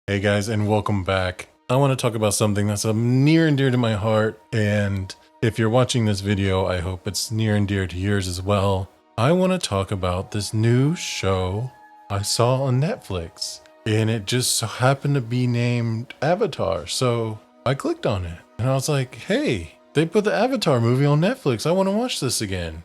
Hey guys, and welcome back. I want to talk about something that's near and dear to my heart, and if you're watching this video, I hope it's near and dear to yours as well. I want to talk about this new show I saw on Netflix, and it just so happened to be named Avatar, so I clicked on it, and I was like, hey, they put the Avatar movie on Netflix, I want to watch this again.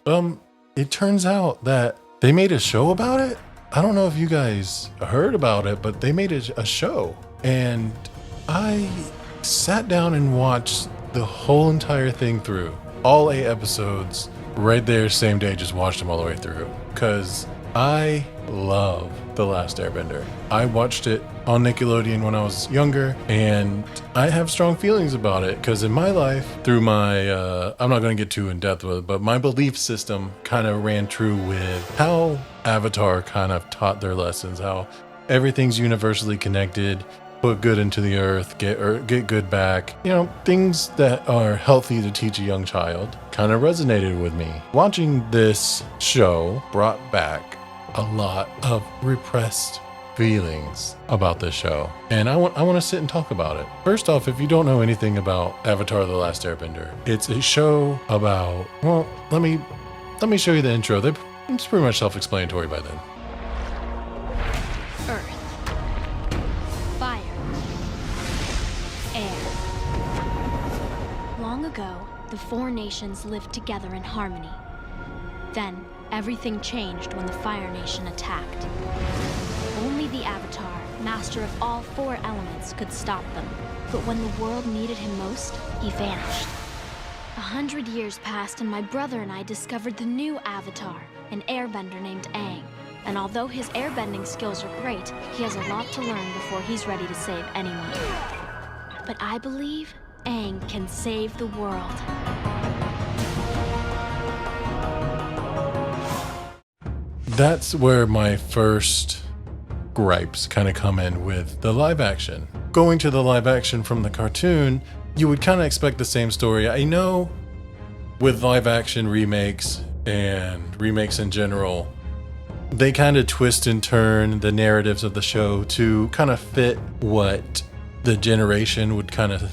It turns out that they made a show about it. I don't know if you guys heard about it, but they made a show, and I sat down and watched the whole entire thing through, all 8 episodes, right there, same day, just watched them all the way through, because I love The Last Airbender. I watched it on Nickelodeon when I was younger, and I have strong feelings about it, because in my life, through my, I'm not going to get too in depth with it, but my belief system kind of ran true with how Avatar kind of taught their lessons, how everything's universally connected, put good into the earth, get good back. You know, things that are healthy to teach a young child kind of resonated with me. Watching this show brought back a lot of repressed feelings about this show, and I want to sit and talk about it. First off, if you don't know anything about Avatar: The Last Airbender, it's a show about, well, let me show you the intro. It's pretty much self-explanatory by then. Earth, fire, air. Long ago, the 4 nations lived together in harmony. Then, everything changed when the Fire Nation attacked. Only the Avatar, master of all 4 elements, could stop them. But when the world needed him most, he vanished. 100 years passed, and my brother and I discovered the new Avatar, an airbender named Aang. And although his airbending skills are great, he has a lot to learn before he's ready to save anyone. But I believe Aang can save the world. That's where my first gripes kind of come in with the live action. Going to the live action from the cartoon, you would kind of expect the same story. I know with live action remakes and remakes in general, they kind of twist and turn the narratives of the show to kind of fit what the generation would kind of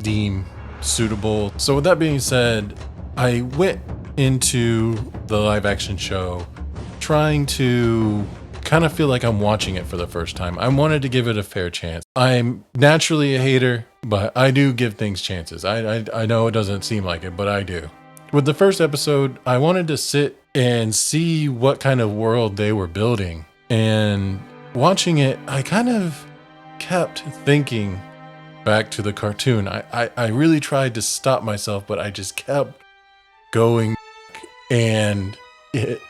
deem suitable. So with that being said, I went into the live action show trying to kind of feel like I'm watching it for the first time. I wanted to give it a fair chance. I'm naturally a hater, but I do give things chances. I know it doesn't seem like it, but I do. With the first episode, I wanted to sit and see what kind of world they were building. And watching it, I kind of kept thinking back to the cartoon. I really tried to stop myself, but I just kept going, and it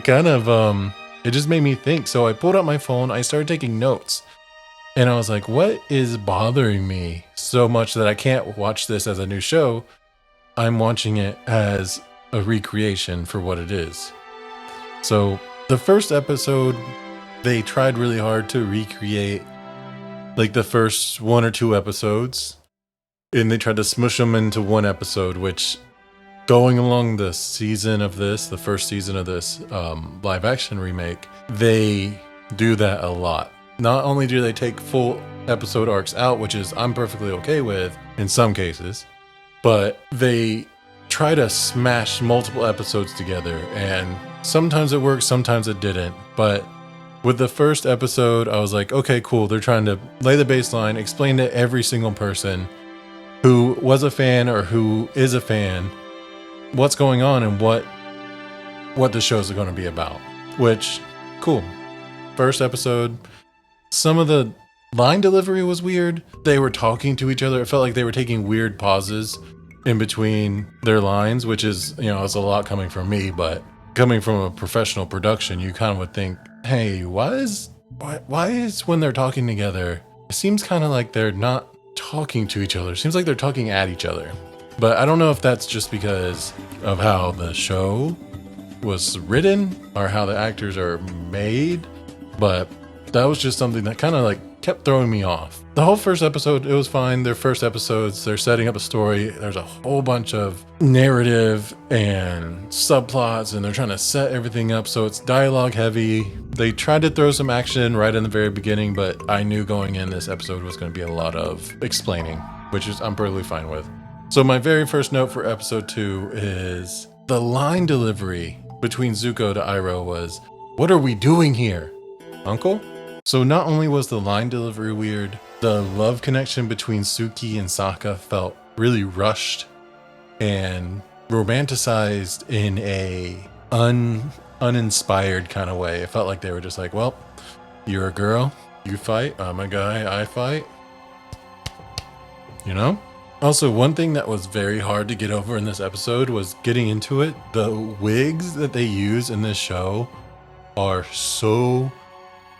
kind of, it just made me think. So I pulled out my phone, I started taking notes, and I was like, what is bothering me so much that I can't watch this as a new show? I'm watching it as a recreation for what it is. So the first episode, they tried really hard to recreate like the first 1 or 2 episodes, and they tried to smush them into one episode, which going along the season of this, the first season of this live action remake, they do that a lot. Not only do they take full episode arcs out, which is I'm perfectly okay with in some cases, but they try to smash multiple episodes together, and sometimes it works, sometimes it didn't. But with the first episode, I was like, okay, cool. They're trying to lay the baseline, explain to every single person who was a fan or who is a fan what's going on and what the shows are going to be about, which, cool. First episode, some of the line delivery was weird. They were talking to each other. It felt like they were taking weird pauses in between their lines, which is, you know, it's a lot coming from me, but coming from a professional production, you kind of would think, hey, why is when they're talking together, it seems kind of like they're not talking to each other. It seems like they're talking at each other. But I don't know if that's just because of how the show was written or how the actors are made, but that was just something that kind of like kept throwing me off. The whole first episode, it was fine. Their first episodes, they're setting up a story. There's a whole bunch of narrative and subplots, and they're trying to set everything up so it's dialogue heavy. They tried to throw some action right in the very beginning, but I knew going in this episode was going to be a lot of explaining, which is I'm perfectly fine with. So my very first note for episode 2 is the line delivery between Zuko to Iroh was, "What are we doing here, Uncle?" So not only was the line delivery weird, the love connection between Suki and Sokka felt really rushed and romanticized in a uninspired kind of way. It felt like they were just like, well, you're a girl, you fight, I'm a guy, I fight. You know? Also, one thing that was very hard to get over in this episode was getting into it. The wigs that they use in this show are so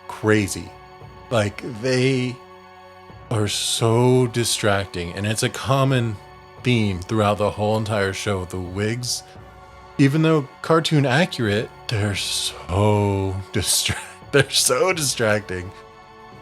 crazy. Like, they are so distracting, and it's a common theme throughout the whole entire show. The wigs, even though cartoon accurate, they're so distracting.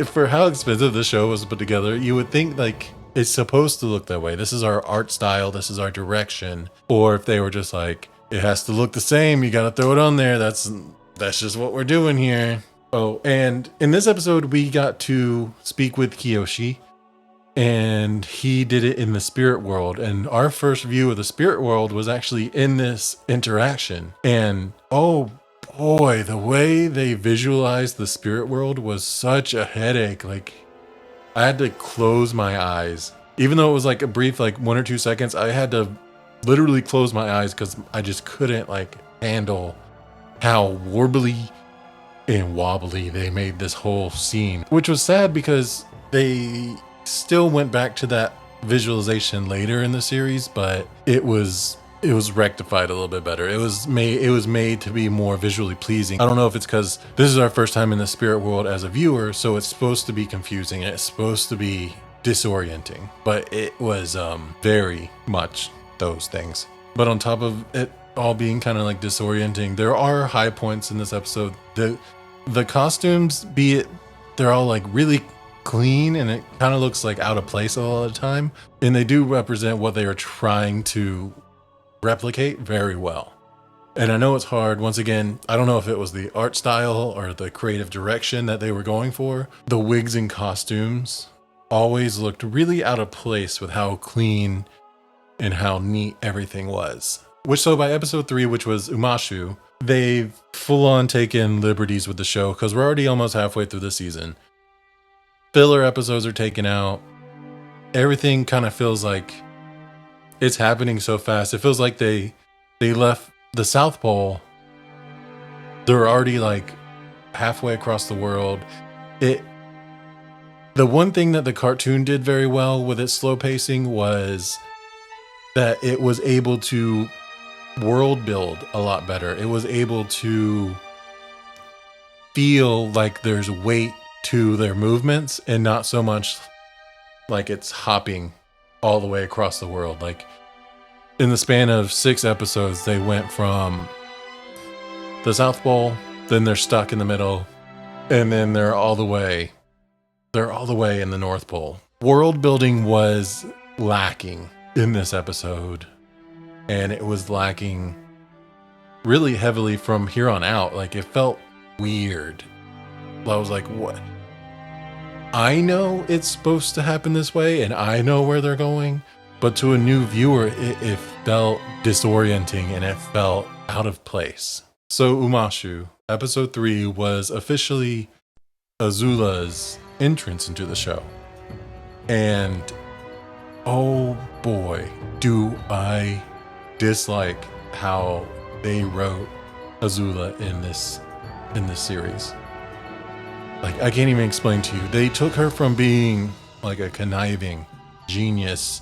For how expensive the show was put together, you would think like it's supposed to look that way. This is our art style, this is our direction. Or if they were just like, it has to look the same, you gotta throw it on there, that's just what we're doing here. Oh, and in this episode, we got to speak with Kiyoshi, and he did it in the spirit world. And our first view of the spirit world was actually in this interaction. And oh boy, the way they visualized the spirit world was such a headache. Like, I had to close my eyes. Even though it was like a brief, like 1 or 2 seconds, I had to literally close my eyes because I just couldn't like handle how warbly and wobbly they made this whole scene, which was sad because they still went back to that visualization later in the series, but it was rectified a little bit better. It was made to be more visually pleasing. I don't know if it's because this is our first time in the spirit world as a viewer, so it's supposed to be confusing and it's supposed to be disorienting, but it was very much those things. But on top of it all being kind of like disorienting, there are high points in this episode. The costumes, be it they're all like really clean and it kind of looks like out of place a lot of the time, and they do represent what they are trying to replicate very well. And I know it's hard. Once again, I don't know if it was the art style or the creative direction that they were going for. The wigs and costumes always looked really out of place with how clean and how neat everything was. So by episode 3, which was Umashu, they've full on taken liberties with the show because we're already almost halfway through the season. Filler episodes are taken out. Everything kind of feels like it's happening so fast. It feels like they left the South Pole. They're already like halfway across the world. The one thing that the cartoon did very well with its slow pacing was that it was able to world build a lot better. It was able to feel like there's weight to their movements and not so much like it's hopping all the way across the world. Like in the span of 6 episodes, they went from the South Pole, then they're stuck in the middle, and then they're all the way in the North Pole. World building was lacking in this episode, and it was lacking really heavily from here on out. Like, it felt weird. I was like, what? I know it's supposed to happen this way, and I know where they're going, but to a new viewer, it felt disorienting and it felt out of place. So Umashu, episode 3, was officially Azula's entrance into the show. And oh boy, do I dislike how they wrote Azula in this series. Like, I can't even explain to you. They took her from being like a conniving genius,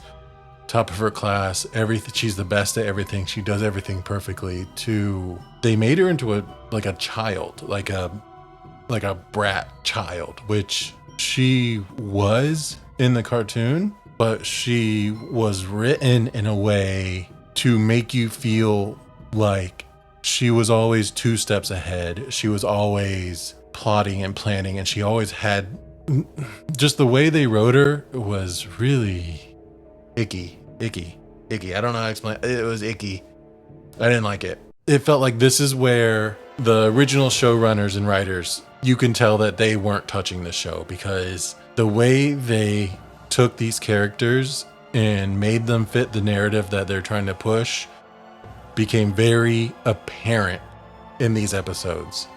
top of her class, everything, she's the best at everything, she does everything perfectly, to they made her into a child, like a brat child, which she was in the cartoon, but she was written in a way to make you feel like she was always 2 steps ahead. She was always plotting and planning, and she always had just the way they wrote her was really icky. I don't know how to explain it. It was icky. I didn't like it. It felt like this is where the original showrunners and writers, you can tell that they weren't touching the show, because the way they took these characters and made them fit the narrative that they're trying to push became very apparent in these episodes.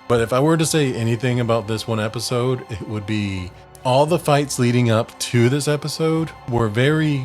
But if I were to say anything about this one episode, it would be all the fights leading up to this episode were very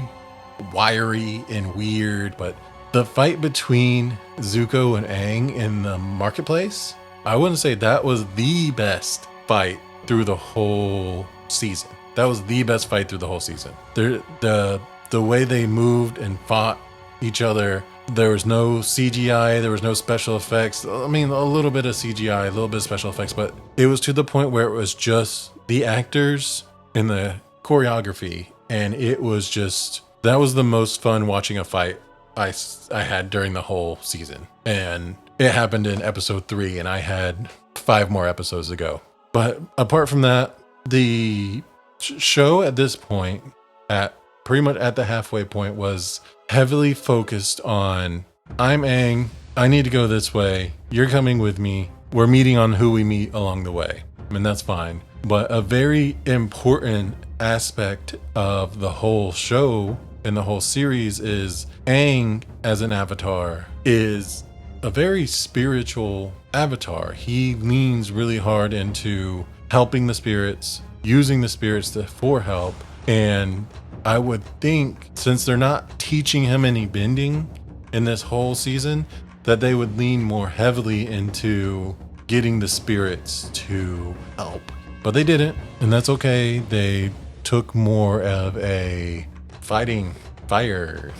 wiry and weird, but the fight between Zuko and Aang in the marketplace, I wouldn't say that was the best fight through the whole season. That was the best fight through the whole season. The way they moved and fought each other, there was no CGI, there was no special effects. I mean, a little bit of CGI, a little bit of special effects, but it was to the point where it was just the actors and the choreography, and it was just, that was the most fun watching a fight I had during the whole season. And it happened in episode 3, and I had 5 more episodes to go. But apart from that, the show at this point, at pretty much at the halfway point, was heavily focused on, I'm Aang, I need to go this way, you're coming with me, we're meeting on who we meet along the way. I mean, that's fine. But a very important aspect of the whole show and the whole series is Aang as an avatar is a very spiritual avatar. He leans really hard into helping the spirits, using the spirits for help. And I would think, since they're not teaching him any bending in this whole season, that they would lean more heavily into getting the spirits to help. But they didn't, and that's okay. They took more of a fighting fire.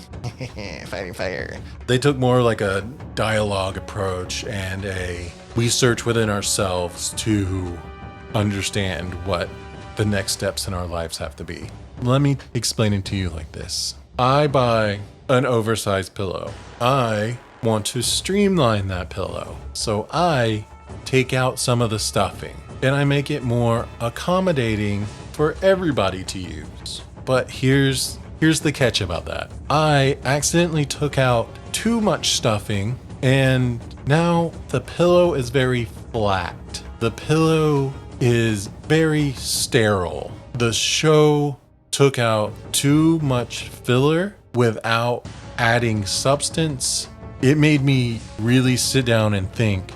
They took more like a dialogue approach and we search within ourselves to understand what the next steps in our lives have to be. Let me explain it to you like this. I buy an oversized pillow. I want to streamline that pillow. So I take out some of the stuffing and I make it more accommodating for everybody to use. But here's the catch about that. I accidentally took out too much stuffing, and now the pillow is very flat. The pillow is very sterile. The show took out too much filler without adding substance. It made me really sit down and think,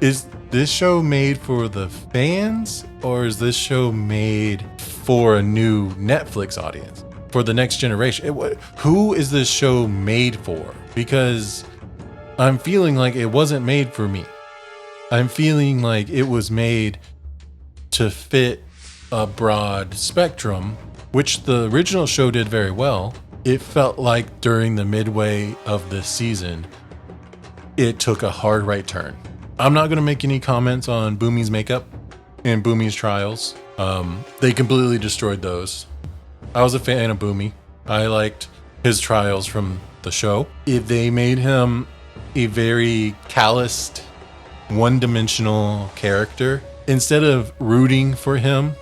is this show made for the fans, or is this show made for a new Netflix audience? For the next generation? Who is this show made for? Because I'm feeling like it wasn't made for me. I'm feeling like it was made to fit a broad spectrum, which the original show did very well. It felt like during the midway of this season, it took a hard right turn. I'm not going to make any comments on Boomie's makeup and Boomie's trials. They completely destroyed those. I was a fan of Boomy. I liked his trials from the show. If they made him a very calloused, one-dimensional character, instead of rooting for him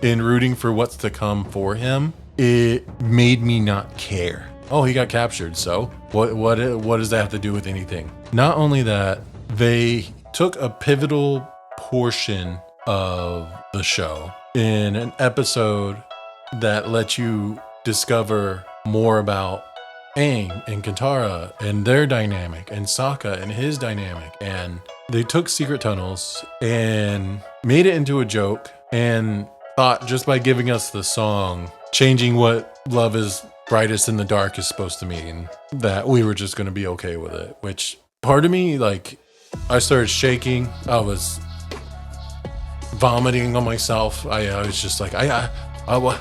and rooting for what's to come for him, it made me not care. Oh, he got captured, so what does that have to do with anything? Not only that, they took a pivotal portion of the show in an episode that lets you discover more about Aang and Katara and their dynamic, and Sokka and his dynamic. And they took secret tunnels and made it into a joke, and thought just by giving us the song, changing what love is brightest in the dark is supposed to mean, that we were just going to be okay with it. Which part of me, like, I started shaking. I was vomiting on myself. I was just like, what?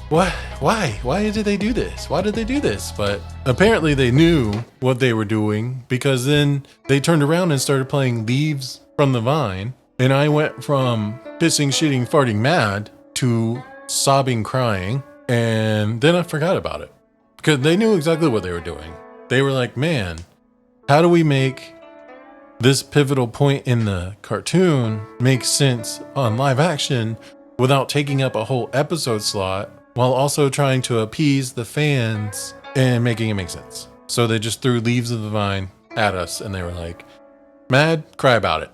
Why did they do this? Why did they do this? But apparently they knew what they were doing, because then they turned around and started playing Leaves from the Vine. And I went from pissing, shitting, farting mad to sobbing, crying. And then I forgot about it, because they knew exactly what they were doing. They were like, man, how do we make this pivotal point in the cartoon makes sense on live action without taking up a whole episode slot, while also trying to appease the fans and making it make sense. So they just threw Leaves of the Vine at us and they were like, mad, cry about it.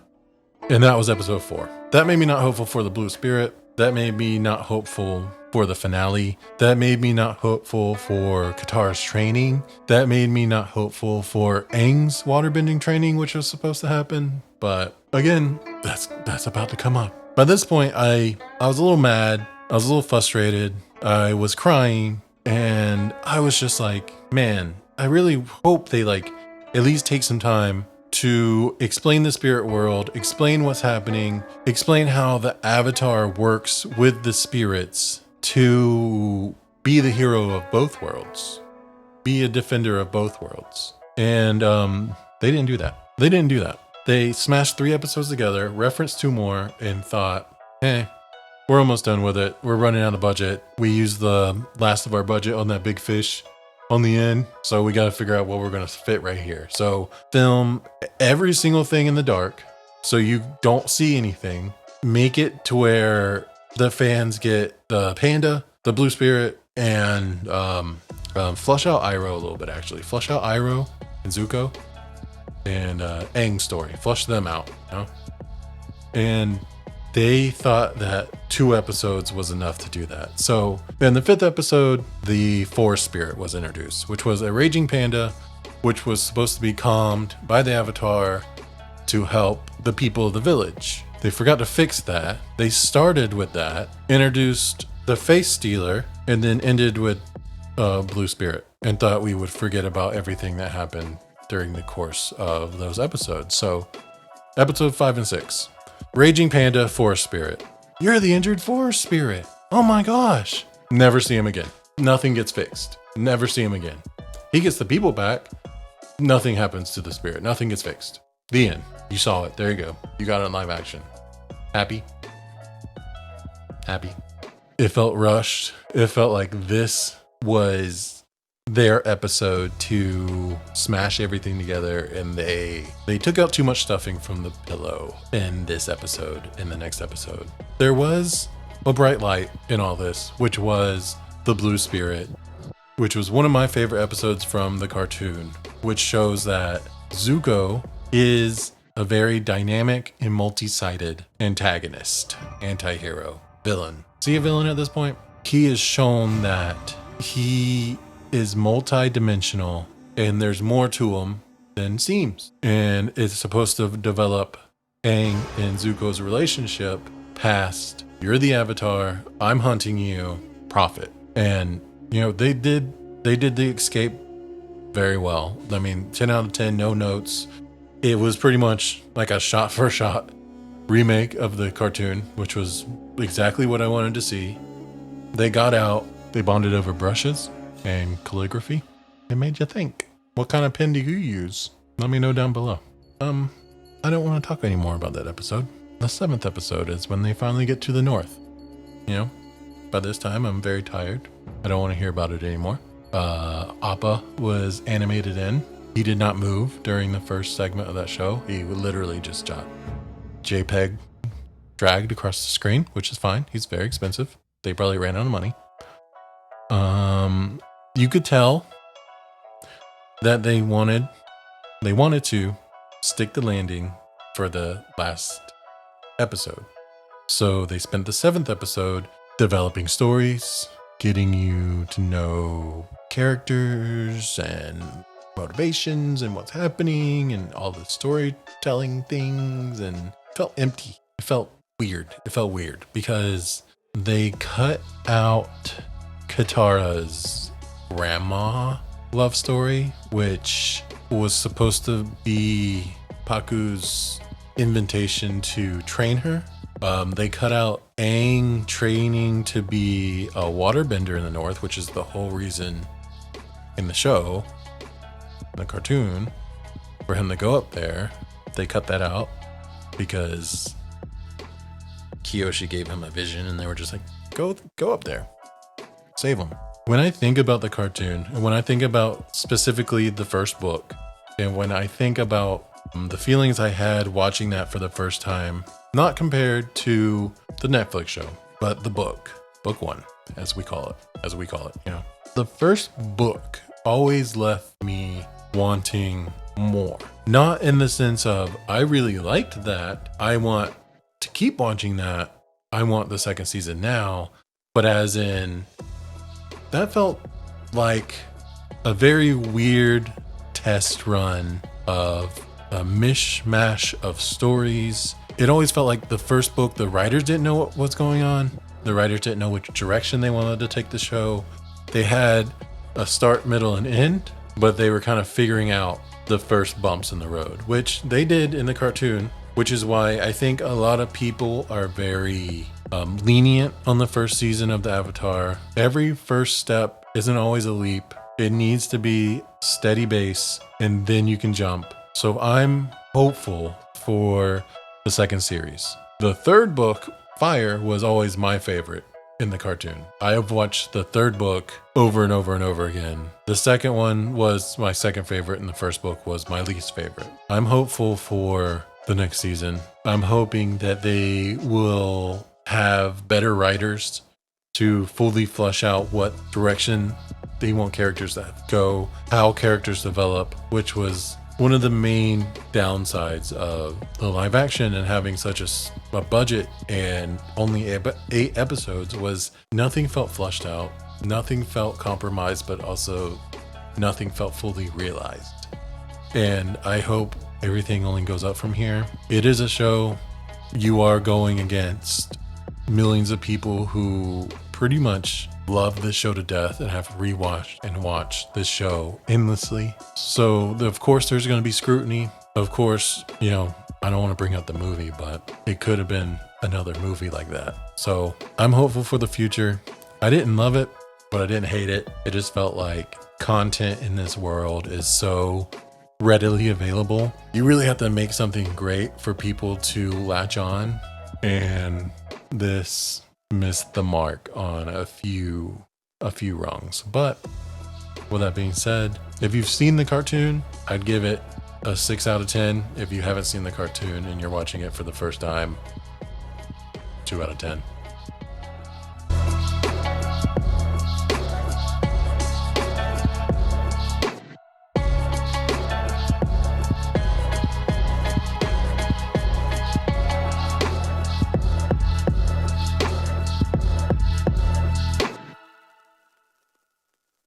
And that was episode 4. That made me not hopeful for the Blue Spirit. That made me not hopeful for the finale. That made me not hopeful for Katara's training. That made me not hopeful for Aang's waterbending training, which was supposed to happen. But again, that's about to come up. By this point, I was a little mad. I was a little frustrated. I was crying. And I was just like, man, I really hope they like at least take some time to explain the spirit world, explain what's happening, explain how the Avatar works with the spirits to be the hero of both worlds, be a defender of both worlds. And they didn't do that. They didn't do that. They smashed 3 episodes together, referenced 2 more, and thought, hey, we're almost done with it. We're running out of budget. We used the last of our budget on that big fish on the end. So we got to figure out what we're going to fit right here. So film every single thing in the dark so you don't see anything. Make it to where the fans get the panda, the blue spirit, and flush out Iroh a little bit, actually. Flush out Iroh and Zuko and Aang's story. Flush them out, you know? And they thought that 2 episodes was enough to do that. So in the 5th episode, the forest spirit was introduced, which was a raging panda, which was supposed to be calmed by the Avatar to help the people of the village. They forgot to fix that. They started with that, introduced the face stealer, and then ended with blue spirit, and thought we would forget about everything that happened during the course of those episodes. So episode 5 and 6. Raging Panda, Forest Spirit. You're the injured forest spirit. Oh my gosh. Never see him again. Nothing gets fixed. Never see him again. He gets the people back. Nothing happens to the spirit. Nothing gets fixed. The end. You saw it. There you go. You got it in live action. Happy? Happy. It felt rushed. It felt like this was their episode to smash everything together, and they took out too much stuffing from the pillow in this episode. In the next episode, there was a bright light in all this, which was the blue spirit, which was one of my favorite episodes from the cartoon, which shows that Zuko is a very dynamic and multi-sided antagonist, anti-hero, villain. See a villain at this point? He has shown that he is multi-dimensional and there's more to him than seems. And it's supposed to develop Aang and Zuko's relationship past, you're the Avatar, I'm hunting you, profit. And, you know, they did the escape very well. I mean, 10 out of 10, no notes. It was pretty much like a shot for shot remake of the cartoon, which was exactly what I wanted to see. They got out, they bonded over brushes and calligraphy. It made you think. What kind of pen do you use? Let me know down below. I don't want to talk anymore about that episode. The 7th episode is when they finally get to the north. You know, by this time I'm very tired. I don't want to hear about it anymore. Appa was animated in. He did not move during the first segment of that show. He literally just got JPEG dragged across the screen, which is fine. He's very expensive. They probably ran out of money. You could tell that they wanted to stick the landing for the last episode. So they spent the 7th episode developing stories, getting you to know characters and motivations and what's happening and all the storytelling things, and it felt empty. It felt weird because they cut out Katara's grandma love story, which was supposed to be Paku's invitation to train her. They cut out Aang training to be a waterbender in the north, which is the whole reason in the show, in the cartoon, for him to go up there. They cut that out because Kyoshi gave him a vision and they were just like, go up there, save him. When I think about the cartoon, and when I think about specifically the first book, and when I think about The feelings I had watching that for the first time, not compared to the Netflix show, but the book one, as we call it, you know. The first book always left me wanting more. Not in the sense of, I really liked that, I want to keep watching that, I want the second season now, but as in, that felt like a very weird test run of a mishmash of stories. It always felt like the first book, the writers didn't know what was going on. The writers didn't know which direction they wanted to take the show. They had a start, middle, and end, but they were kind of figuring out the first bumps in the road, which they did in the cartoon, which is why I think a lot of people are very lenient on the first season of the Avatar. Every first step isn't always a leap. It needs to be steady base, and then you can jump. So I'm hopeful for the second series. The third book, Fire, was always my favorite in the cartoon. I have watched the third book over and over and over again. The second one was my second favorite, and the first book was my least favorite. I'm hopeful for the next season. I'm hoping that they will have better writers to fully flesh out what direction they want characters to go, how characters develop, which was one of the main downsides of the live action and having such a budget and only 8 episodes was nothing felt fleshed out, nothing felt compromised, but also nothing felt fully realized. And I hope everything only goes up from here. It is a show. You are going against millions of people who pretty much love this show to death and have rewatched and watched this show endlessly. So of course there's going to be scrutiny. Of course, you know, I don't want to bring up the movie, but it could have been another movie like that. So I'm hopeful for the future. I didn't love it, but I didn't hate it. It just felt like content in this world is so readily available. You really have to make something great for people to latch on, and this missed the mark on a few rungs. But with that being said, if you've seen the cartoon, I'd give it a 6 out of 10. If you haven't seen the cartoon and you're watching it for the first time, 2 out of 10.